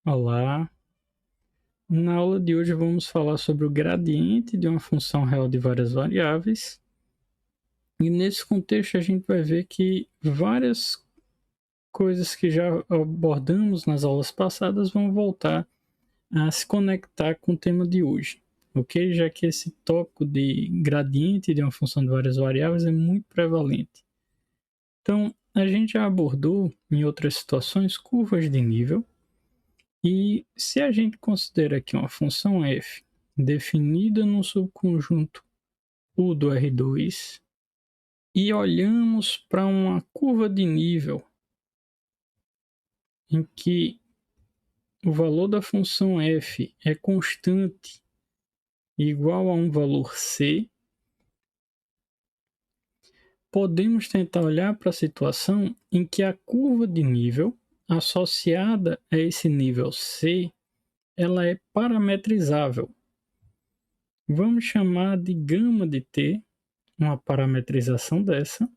Olá, na aula de hoje vamos falar sobre o gradiente de uma função real de várias variáveis. E nesse contexto a gente vai ver que várias coisas que já abordamos nas aulas passadas vão voltar a se conectar com o tema de hoje, ok? Já que esse tópico de gradiente de uma função de várias variáveis é muito prevalente. Então, a gente já abordou em outras situações curvas de nível. E se a gente considera aqui uma função f definida no subconjunto U do R2 e olhamos para uma curva de nível em que o valor da função f é constante igual a um valor c, podemos tentar olhar para a situação em que a curva de nível associada a esse nível c, ela é parametrizável. Vamos chamar de gama de t uma parametrização dessa,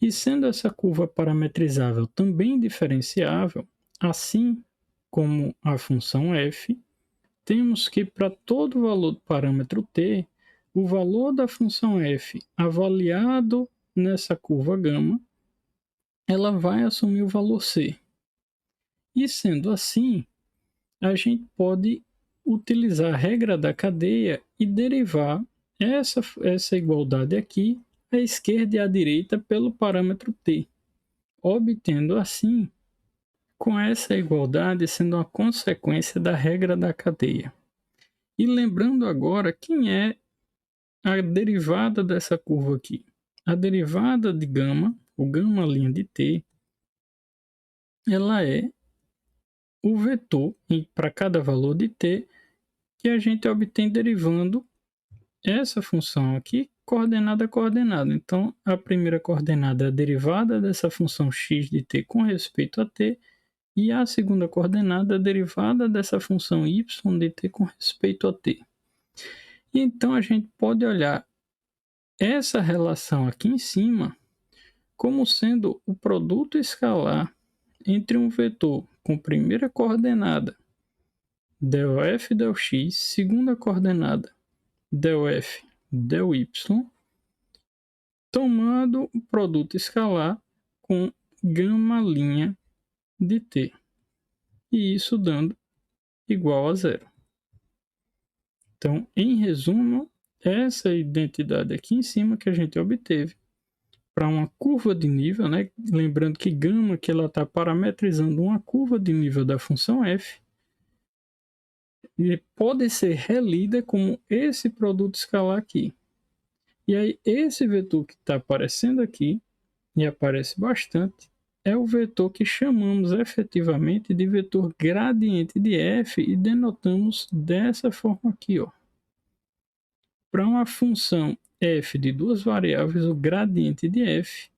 e sendo essa curva parametrizável também diferenciável, assim como a função f, temos que para todo valor do parâmetro t, o valor da função f avaliado nessa curva gama, ela vai assumir o valor c. E sendo assim, a gente pode utilizar a regra da cadeia e derivar essa igualdade aqui à esquerda e à direita pelo parâmetro t, obtendo assim, com essa igualdade sendo uma consequência da regra da cadeia. E lembrando agora quem é a derivada dessa curva aqui. A derivada de gama, o gama' de t, ela é o vetor para cada valor de t que a gente obtém derivando essa função aqui, coordenada a coordenada. Então, a primeira coordenada é a derivada dessa função x de t com respeito a t, e a segunda coordenada é a derivada dessa função y de t com respeito a t. E então, a gente pode olhar essa relação aqui em cima como sendo o produto escalar entre um vetor com primeira coordenada del f del x, segunda coordenada del f del y, tomando o produto escalar com gama' de t, e isso dando igual a zero. Então, em resumo, essa identidade aqui em cima que a gente obteve para uma curva de nível, né? Lembrando que gama que ela está parametrizando uma curva de nível da função f, e pode ser relida como esse produto escalar aqui. E aí, esse vetor que está aparecendo aqui, e aparece bastante, é o vetor que chamamos efetivamente de vetor gradiente de f e denotamos dessa forma aqui, ó. Para uma função f de duas variáveis, o gradiente de f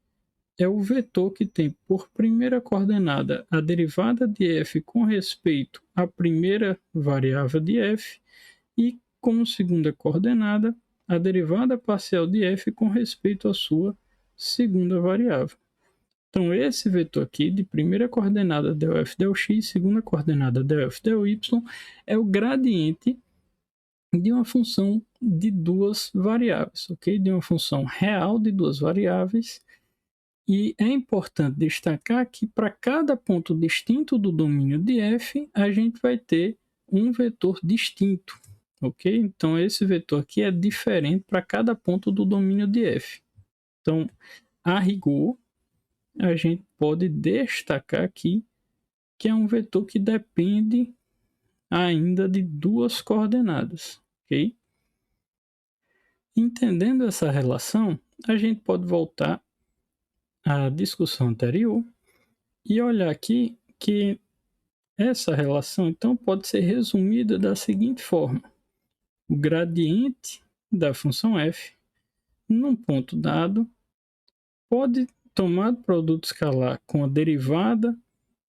é o vetor que tem por primeira coordenada a derivada de f com respeito à primeira variável de f e como segunda coordenada a derivada parcial de f com respeito à sua segunda variável. Então, esse vetor aqui, de primeira coordenada del f del x, segunda coordenada del f del y, é o gradiente de uma função de duas variáveis, ok? De uma função real de duas variáveis. E é importante destacar que para cada ponto distinto do domínio de f, a gente vai ter um vetor distinto, ok? Então, esse vetor aqui é diferente para cada ponto do domínio de f. Então, a rigor, a gente pode destacar aqui que é um vetor que depende ainda de duas coordenadas, ok? Entendendo essa relação, a gente pode voltar à discussão anterior e olhar aqui que essa relação, então, pode ser resumida da seguinte forma: o gradiente da função f, num ponto dado, pode tomar o produto escalar com a derivada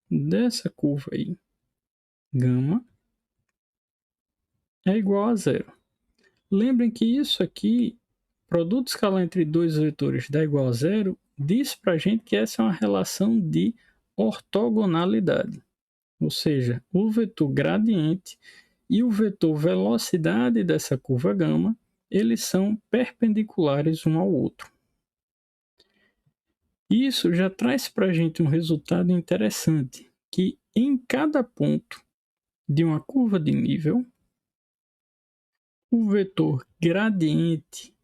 dessa curva aí, gama, é igual a zero. Lembrem que isso aqui, produto escalar entre dois vetores dá igual a zero, diz para a gente que essa é uma relação de ortogonalidade. ou seja, o vetor gradiente e o vetor velocidade dessa curva gama, eles são perpendiculares um ao outro. Isso já traz para a gente um resultado interessante, que em cada ponto de uma curva de nível, o vetor gradiente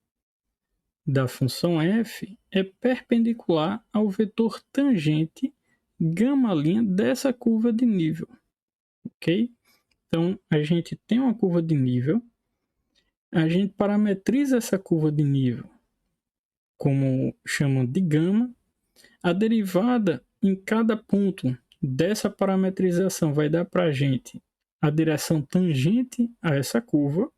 da função f é perpendicular ao vetor tangente γ' dessa curva de nível, ok? Então, a gente tem uma curva de nível, a gente parametriza essa curva de nível como chamam de gama, a derivada em cada ponto dessa parametrização vai dar para a gente a direção tangente a essa curva,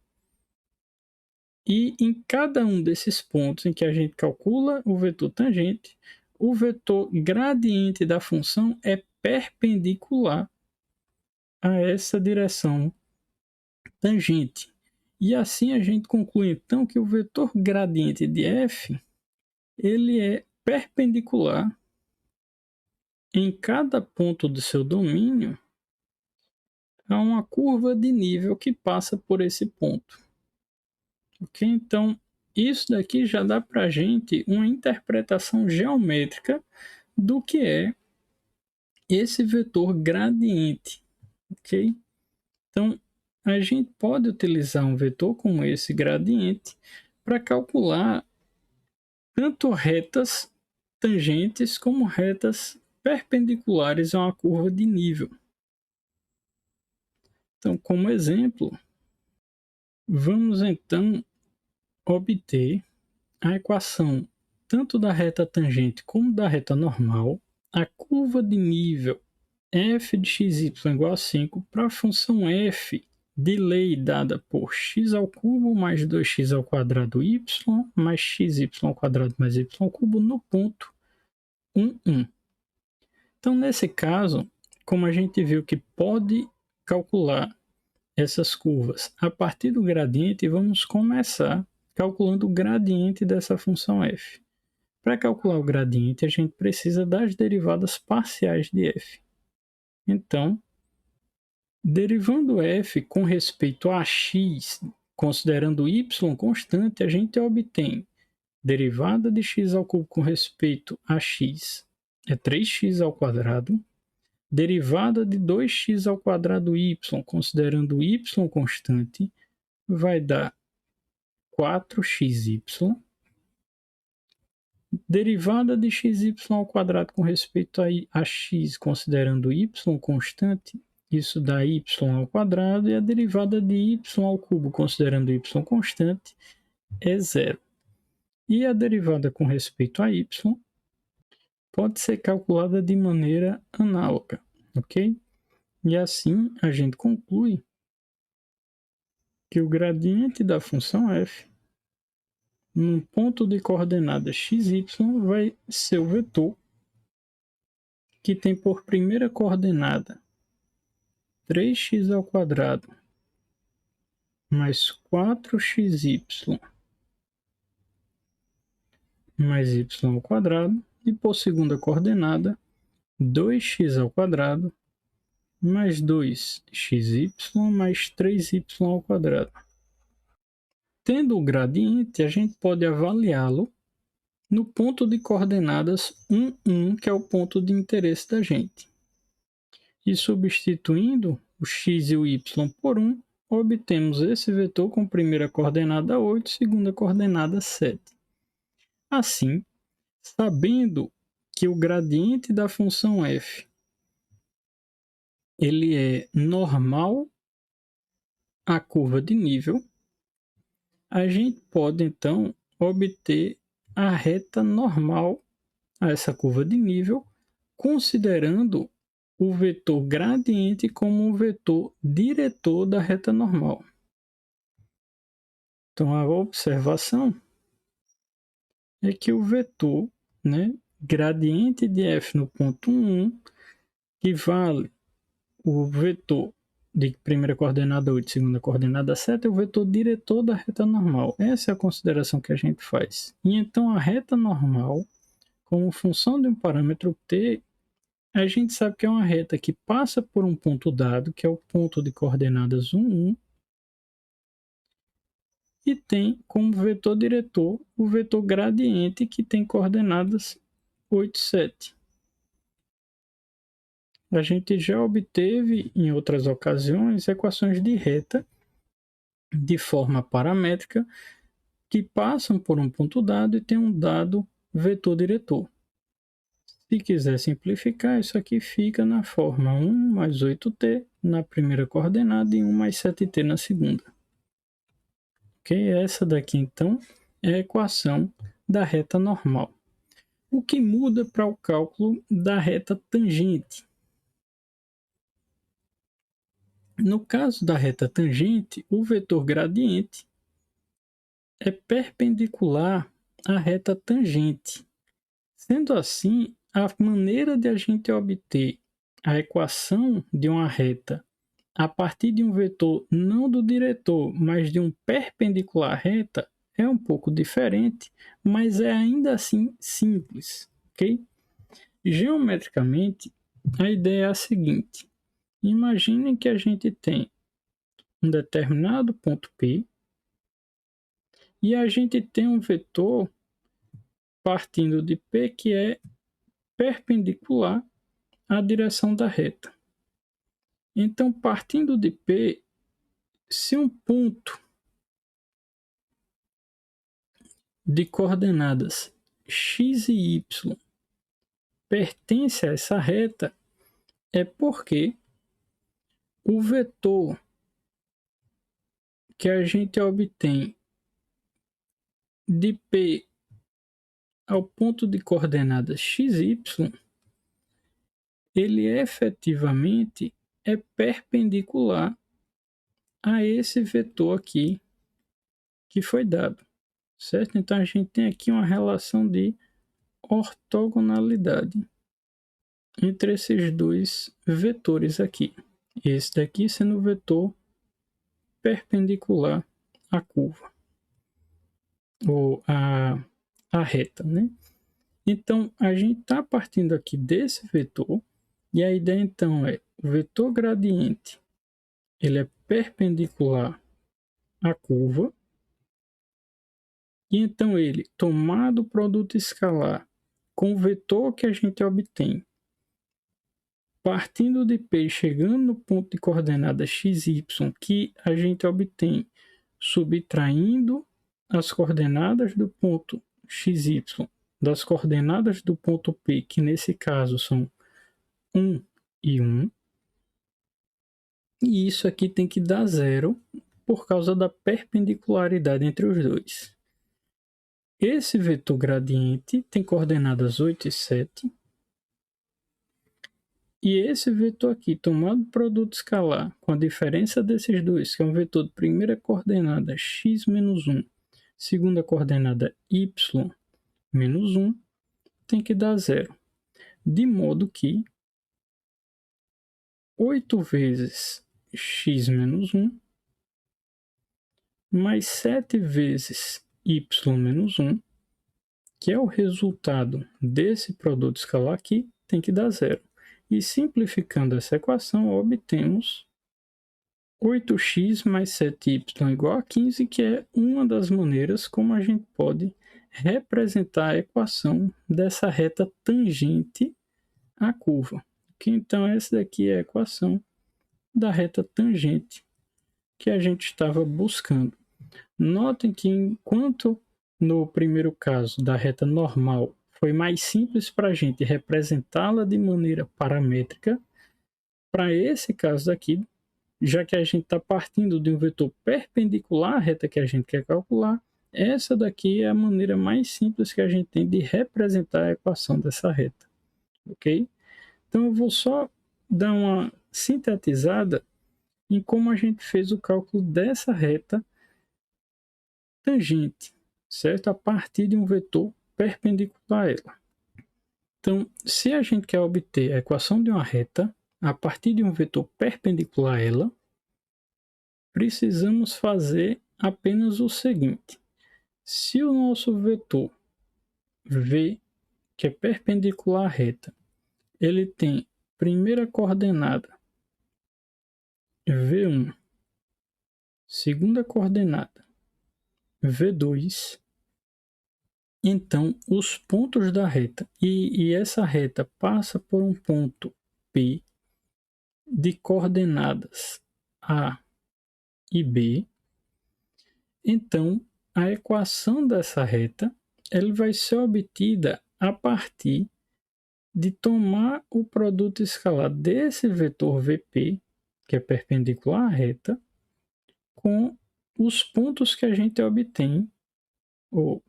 e em cada um desses pontos em que a gente calcula o vetor tangente, o vetor gradiente da função é perpendicular a essa direção tangente. E assim a gente conclui então que o vetor gradiente de f ele é perpendicular em cada ponto do seu domínio a uma curva de nível que passa por esse ponto. Ok? Então, isso daqui já dá para a gente uma interpretação geométrica do que é esse vetor gradiente. Ok? Então, a gente pode utilizar um vetor como esse gradiente para calcular tanto retas tangentes como retas perpendiculares a uma curva de nível. Então, como exemplo, vamos então obter a equação tanto da reta tangente como da reta normal, a curva de nível f de xy igual a 5 para a função f de lei dada por x ao cubo mais 2x ao quadrado y mais xy ao quadrado mais y ao cubo no ponto 1, 1. Então, nesse caso, como a gente viu que pode calcular essas curvas a partir do gradiente, vamos começar calculando o gradiente dessa função f. Para calcular o gradiente, a gente precisa das derivadas parciais de f. Então, derivando f com respeito a x, considerando y constante, a gente obtém derivada de x ao cubo com respeito a x é 3x ao quadrado, derivada de 2x ao quadrado y, considerando y constante, vai dar 4xy. Derivada de xy ao quadrado com respeito a x, considerando y constante, isso dá y ao quadrado, e a derivada de y ao cubo, considerando y constante, é zero. E a derivada com respeito a y pode ser calculada de maneira análoga, ok? E assim a gente conclui que o gradiente da função f num ponto de coordenada xy vai ser o vetor que tem por primeira coordenada 3x ao quadrado mais 4xy mais y ao quadrado, e por segunda coordenada 2x ao quadrado mais 2xy mais 3y ao quadrado. Tendo o gradiente, a gente pode avaliá-lo no ponto de coordenadas 1, 1, que é o ponto de interesse da gente. E substituindo o x e o y por 1, obtemos esse vetor com primeira coordenada 8, segunda coordenada 7. Assim, sabendo que o gradiente da função f ele é normal à curva de nível, a gente pode então obter a reta normal a essa curva de nível, considerando o vetor gradiente como um vetor diretor da reta normal. Então, a observação é que o vetor, gradiente de f no ponto 1, que vale o vetor de primeira coordenada 8, segunda coordenada 7, é o vetor diretor da reta normal. Essa é a consideração que a gente faz. E então a reta normal, como função de um parâmetro t, a gente sabe que é uma reta que passa por um ponto dado, que é o ponto de coordenadas 1, 1, e tem como vetor diretor o vetor gradiente, que tem coordenadas 8, 7. A gente já obteve em outras ocasiões equações de reta de forma paramétrica que passam por um ponto dado e tem um dado vetor diretor. Se quiser simplificar, isso aqui fica na forma 1 mais 8t na primeira coordenada e 1 mais 7t na segunda. Ok? Essa daqui, então, é a equação da reta normal. O que muda para o cálculo da reta tangente? No caso da reta tangente, o vetor gradiente é perpendicular à reta tangente. Sendo assim, a maneira de a gente obter a equação de uma reta a partir de um vetor não do diretor, mas de um perpendicular à reta é um pouco diferente, mas é ainda assim simples, ok? Geometricamente, a ideia é a seguinte: imaginem que a gente tem um determinado ponto P e a gente tem um vetor partindo de P que é perpendicular à direção da reta. Então, partindo de P, se um ponto de coordenadas x e y pertence a essa reta, é porque o vetor que a gente obtém de P ao ponto de coordenadas x e y, ele efetivamente é perpendicular a esse vetor aqui que foi dado, certo? Então a gente tem aqui uma relação de ortogonalidade entre esses dois vetores aqui. Esse daqui sendo o vetor perpendicular à curva, ou à reta, né? Então, a gente está partindo aqui desse vetor, e a ideia então é, o vetor gradiente, ele é perpendicular à curva, e então ele, tomado o produto escalar com o vetor que a gente obtém, partindo de P, chegando no ponto de coordenadas x e y, que a gente obtém subtraindo as coordenadas do ponto x, y das coordenadas do ponto P, que nesse caso são 1 e 1, e isso aqui tem que dar zero por causa da perpendicularidade entre os dois. Esse vetor gradiente tem coordenadas 8 e 7, e esse vetor aqui, tomado o produto escalar, com a diferença desses dois, que é um vetor de primeira coordenada x menos 1, segunda coordenada y menos 1, tem que dar zero. De modo que 8 vezes x menos 1 mais 7 vezes y menos 1, que é o resultado desse produto escalar aqui, tem que dar zero. E simplificando essa equação, obtemos 8x mais 7y igual a 15, que é uma das maneiras como a gente pode representar a equação dessa reta tangente à curva. Que então essa daqui é a equação da reta tangente que a gente estava buscando. Notem que enquanto no primeiro caso da reta normal foi mais simples para a gente representá-la de maneira paramétrica, para esse caso daqui, já que a gente está partindo de um vetor perpendicular à reta que a gente quer calcular, essa daqui é a maneira mais simples que a gente tem de representar a equação dessa reta, ok? Então eu vou só dar uma sintetizada em como a gente fez o cálculo dessa reta tangente, certo? A partir de um vetor perpendicular a ela. Então, se a gente quer obter a equação de uma reta a partir de um vetor perpendicular a ela, precisamos fazer apenas o seguinte: se o nosso vetor V, que é perpendicular à reta, ele tem primeira coordenada V1, segunda coordenada V2. Então, os pontos da reta, e essa reta passa por um ponto P de coordenadas A e B. Então, a equação dessa reta ela vai ser obtida a partir de tomar o produto escalar desse vetor VP, que é perpendicular à reta, com os pontos que a gente obtém, ou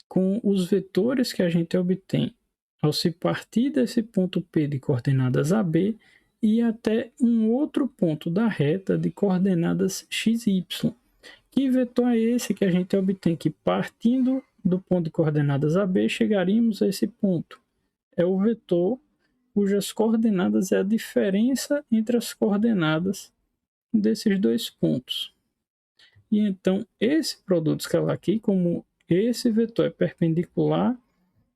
com os vetores que a gente obtém ao se partir desse ponto P de coordenadas AB e até um outro ponto da reta de coordenadas x e y. Que vetor é esse que a gente obtém? Que partindo do ponto de coordenadas AB chegaríamos a esse ponto. É o vetor cujas coordenadas é a diferença entre as coordenadas desses dois pontos. E então, esse produto escalar aqui, como esse vetor é perpendicular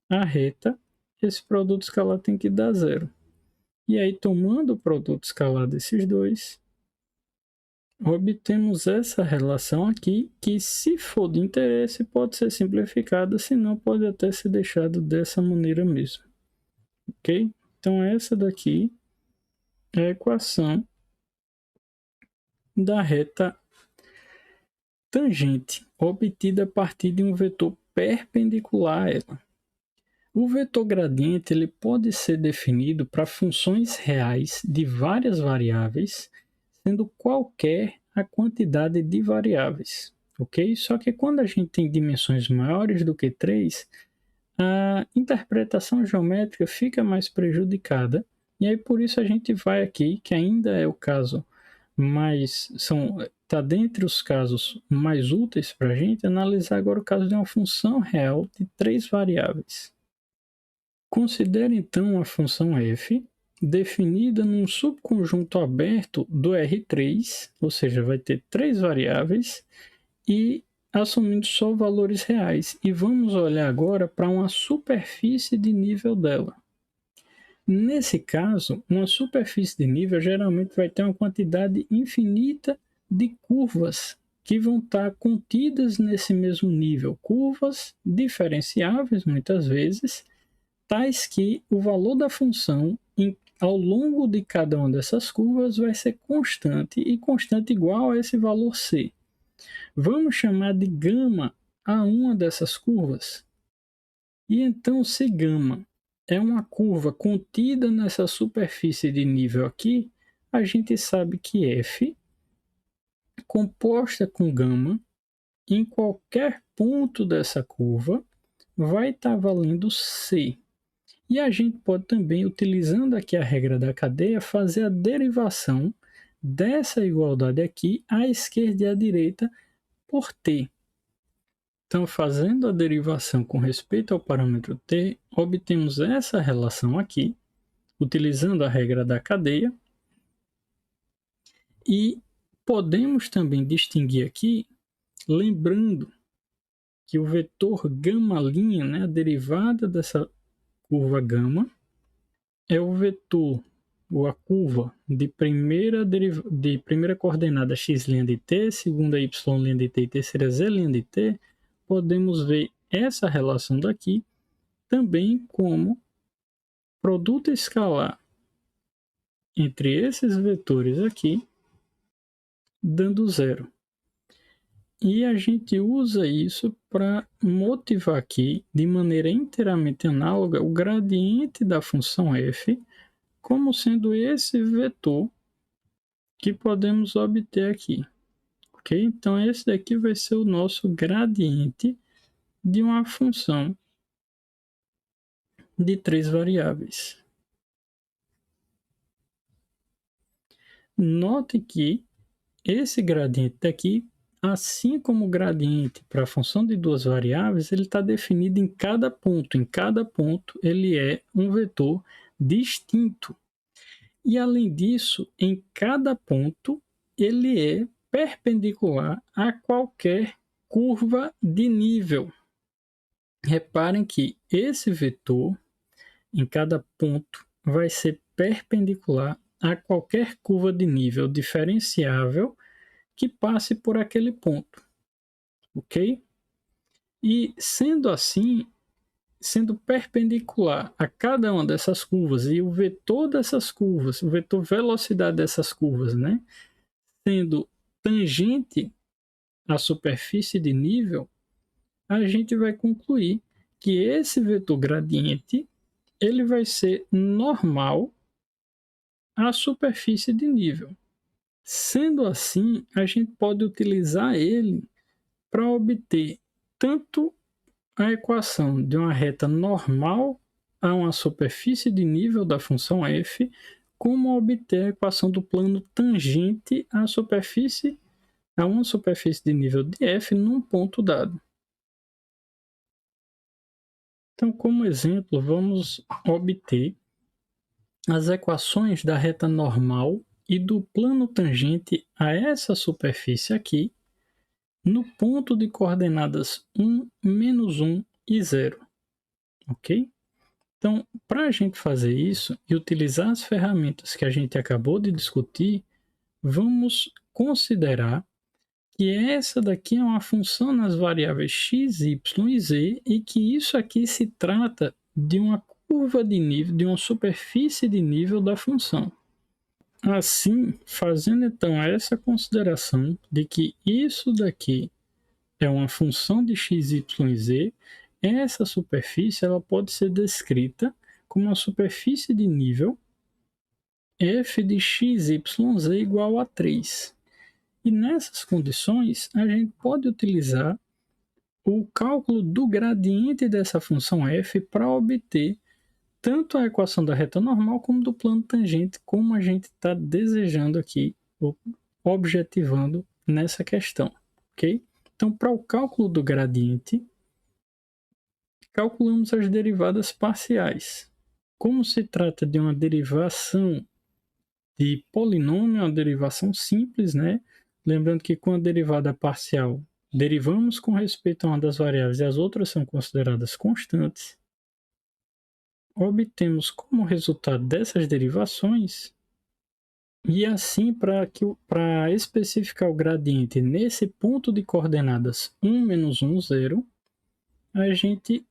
à reta, esse produto escalar tem que dar zero. E aí, tomando o produto escalar desses dois, obtemos essa relação aqui, que se for de interesse pode ser simplificada, se não pode até ser deixado dessa maneira mesmo. Ok? Então, essa daqui é a equação da reta tangente, obtida a partir de um vetor perpendicular a ela. O vetor gradiente ele pode ser definido para funções reais de várias variáveis, sendo qualquer a quantidade de variáveis, ok? Só que quando a gente tem dimensões maiores do que 3, a interpretação geométrica fica mais prejudicada, e aí por isso a gente vai aqui, que ainda é o caso mais está dentre os casos mais úteis para a gente analisar agora o caso de uma função real de 3 variáveis. Considere então a função f definida num subconjunto aberto do R3, ou seja, vai ter 3 variáveis e assumindo só valores reais. E vamos olhar agora para uma superfície de nível dela. Nesse caso, uma superfície de nível geralmente vai ter uma quantidade infinita de curvas que vão estar contidas nesse mesmo nível. Curvas diferenciáveis, muitas vezes, tais que o valor da função ao longo de cada uma dessas curvas vai ser constante e constante igual a esse valor C. Vamos chamar de gama a uma dessas curvas. E então, se gama é uma curva contida nessa superfície de nível aqui, a gente sabe que f, composta com gama, em qualquer ponto dessa curva, vai estar valendo C. E a gente pode também, utilizando aqui a regra da cadeia, fazer a derivação dessa igualdade aqui à esquerda e à direita por t. Então, fazendo a derivação com respeito ao parâmetro t, obtemos essa relação aqui, utilizando a regra da cadeia, e podemos também distinguir aqui, lembrando que o vetor gama', né, a derivada dessa curva gama, é o vetor, ou a curva de primeira coordenada x' de t, segunda y' de t e terceira z' de t, podemos ver essa relação daqui também como produto escalar entre esses vetores aqui, dando zero. E a gente usa isso para motivar aqui, de maneira inteiramente análoga, o gradiente da função f como sendo esse vetor que podemos obter aqui. Ok? Então, esse daqui vai ser o nosso gradiente de uma função de 3 variáveis. Note que esse gradiente daqui, assim como o gradiente para a função de 2 variáveis, ele está definido em cada ponto. Em cada ponto, ele é um vetor distinto. E, além disso, em cada ponto, ele é perpendicular a qualquer curva de nível. Reparem que esse vetor, em cada ponto, vai ser perpendicular a qualquer curva de nível diferenciável que passe por aquele ponto, ok? E sendo assim, sendo perpendicular a cada uma dessas curvas e o vetor dessas curvas, o vetor velocidade dessas curvas, né, sendo tangente à superfície de nível, a gente vai concluir que esse vetor gradiente ele vai ser normal à superfície de nível. Sendo assim, a gente pode utilizar ele para obter tanto a equação de uma reta normal a uma superfície de nível da função f, como obter a equação do plano tangente à superfície a uma superfície de nível de f num ponto dado. Então, como exemplo, vamos obter as equações da reta normal e do plano tangente a essa superfície aqui, no ponto de coordenadas 1, menos 1 e 0, ok? Então, para a gente fazer isso e utilizar as ferramentas que a gente acabou de discutir, vamos considerar que essa daqui é uma função nas variáveis x, y e z e que isso aqui se trata de uma curva de nível, de uma superfície de nível da função. Assim, fazendo então essa consideração de que isso daqui é uma função de x, y e z, essa superfície ela pode ser descrita como uma superfície de nível f de x, y, z igual a 3. E nessas condições, a gente pode utilizar o cálculo do gradiente dessa função f para obter tanto a equação da reta normal como do plano tangente, como a gente está desejando aqui, ou objetivando nessa questão, ok? Então, para o cálculo do gradiente, calculamos as derivadas parciais. Como se trata de uma derivação de polinômio, uma derivação simples, né? Lembrando que com a derivada parcial, derivamos com respeito a uma das variáveis e as outras são consideradas constantes. Obtemos como resultado dessas derivações, e assim para especificar o gradiente nesse ponto de coordenadas 1, menos 1, 0, a gente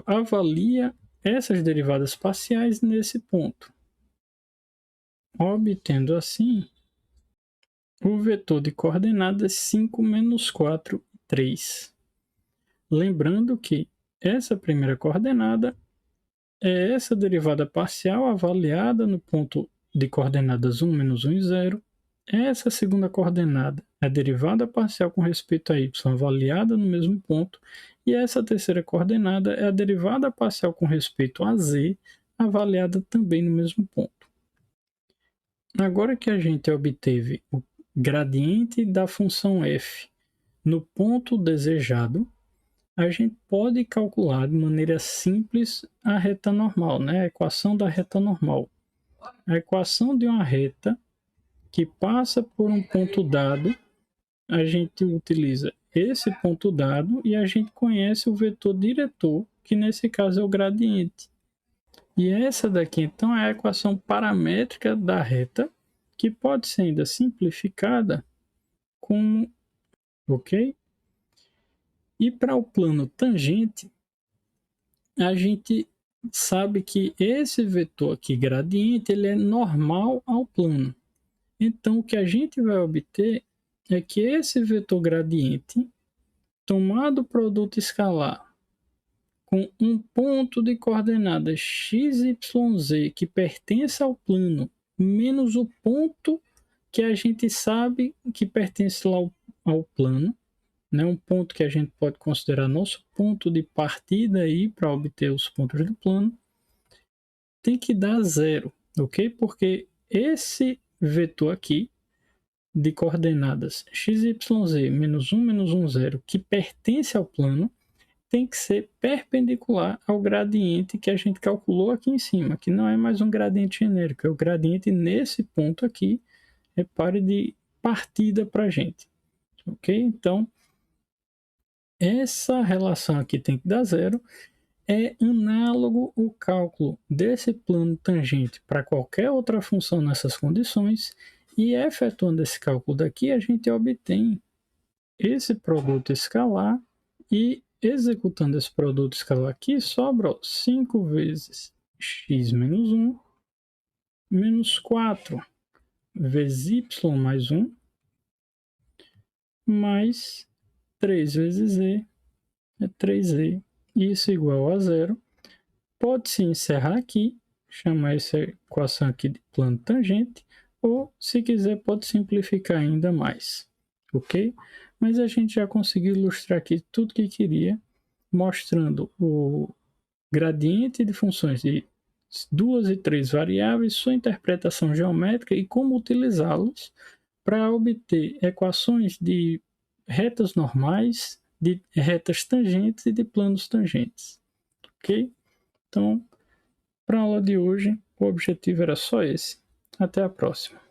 avalia essas derivadas parciais nesse ponto, obtendo assim o vetor de coordenadas 5, menos 4 e 3. Lembrando que essa primeira coordenada é essa derivada parcial avaliada no ponto de coordenadas 1, menos 1 e 0. Essa segunda coordenada é a derivada parcial com respeito a y avaliada no mesmo ponto. E essa terceira coordenada é a derivada parcial com respeito a z, avaliada também no mesmo ponto. Agora que a gente obteve o gradiente da função f no ponto desejado, a gente pode calcular de maneira simples a reta normal, né? A equação da reta normal. A equação de uma reta que passa por um ponto dado, a gente utiliza esse ponto dado e a gente conhece o vetor diretor, que nesse caso é o gradiente. E essa daqui, então, é a equação paramétrica da reta, que pode ser ainda simplificada como, ok? E para o plano tangente, a gente sabe que esse vetor aqui, gradiente, ele é normal ao plano. Então, o que a gente vai obter é que esse vetor gradiente, tomado o produto escalar com um ponto de coordenadas x, y, z que pertence ao plano, menos o ponto que a gente sabe que pertence lá ao plano, né? Um ponto que a gente pode considerar nosso ponto de partida aí para obter os pontos do plano, tem que dar 0, ok? Porque esse vetor aqui de coordenadas x, y, z, menos 1, menos 1, 0, que pertence ao plano, tem que ser perpendicular ao gradiente que a gente calculou aqui em cima, que não é mais um gradiente genérico, é o gradiente nesse ponto aqui, repare, de partida para a gente, ok? Então, essa relação aqui tem que dar 0, é análogo o cálculo desse plano tangente para qualquer outra função nessas condições, e efetuando esse cálculo daqui, a gente obtém esse produto escalar, e executando esse produto escalar aqui, sobra 5 vezes x menos 1 menos 4 vezes y mais 1 mais 3 vezes z é 3z, isso igual a zero. Pode-se encerrar aqui, chamar essa equação aqui de plano tangente, ou, se quiser, pode simplificar ainda mais, ok? Mas a gente já conseguiu ilustrar aqui tudo que queria, mostrando o gradiente de funções de 2 e 3 variáveis, sua interpretação geométrica e como utilizá-los para obter equações de retas normais, de retas tangentes e de planos tangentes, ok? Então, para a aula de hoje, o objetivo era só esse. Até a próxima.